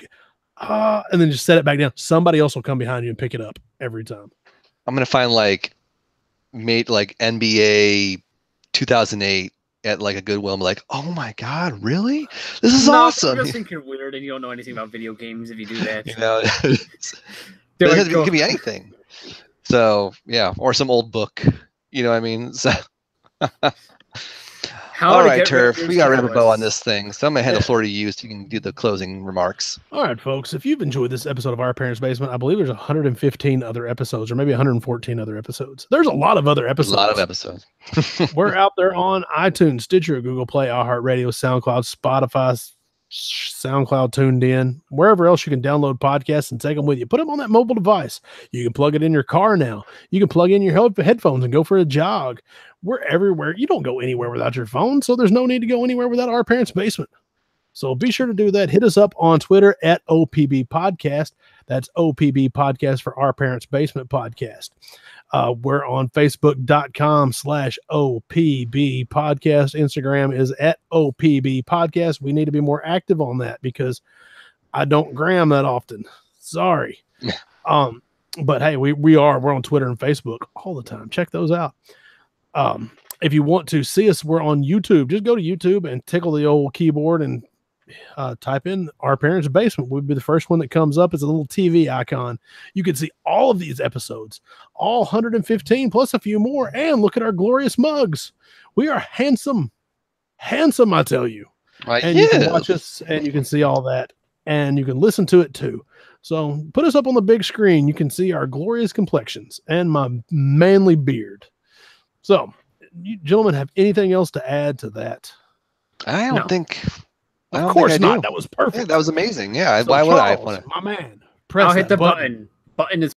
and then just set it back down. Somebody else will come behind you and pick it up every time. I'm gonna find like NBA 2008 at like a Goodwill. I'm like, oh my god, really? This is awesome. I just think you're weird and you don't know anything about video games if you do that. It could be anything. So yeah, or some old book. You know what I mean? So all right, Turf, we got rid of a bow on this thing. So I'm gonna hand the floor to you so you can do the closing remarks. All right, folks. If you've enjoyed this episode of Our Parents' Basement, I believe there's 115 other episodes, or maybe 114 other episodes. There's a lot of other episodes. A lot of episodes. We're out there on iTunes, Stitcher, Google Play, iHeartRadio, SoundCloud, Spotify, SoundCloud, Tuned In, wherever else you can download podcasts and take them with you. Put them on that mobile device. You can plug it in your car now. You can plug in your headphones and go for a jog. We're everywhere. You don't go anywhere without your phone, so there's no need to go anywhere without Our Parents' Basement. So be sure to do that. Hit us up on Twitter at OPB Podcast. That's OPB Podcast for Our Parents' Basement Podcast. We're on Facebook.com/OPB Podcast. Instagram is at OPB Podcast. We need to be more active on that because I don't gram that often. Sorry. But hey, we're on Twitter and Facebook all the time. Check those out. If you want to see us, we're on YouTube. Just go to YouTube and tickle the old keyboard and type in Our Parents' Basement. Would be the first one that comes up. It's a little TV icon. You can see all of these episodes, all 115 plus a few more, and look at our glorious mugs. We are handsome, I tell you. And you can watch us, and you can see all that, and you can listen to it too. So put us up on the big screen. You can see our glorious complexions and my manly beard. So, you gentlemen have anything else to add to that? I don't think. Of course not. That was perfect. Yeah, that was amazing. Yeah. So Why would I Charles, want to? my man, press I'll hit the button. button. Button is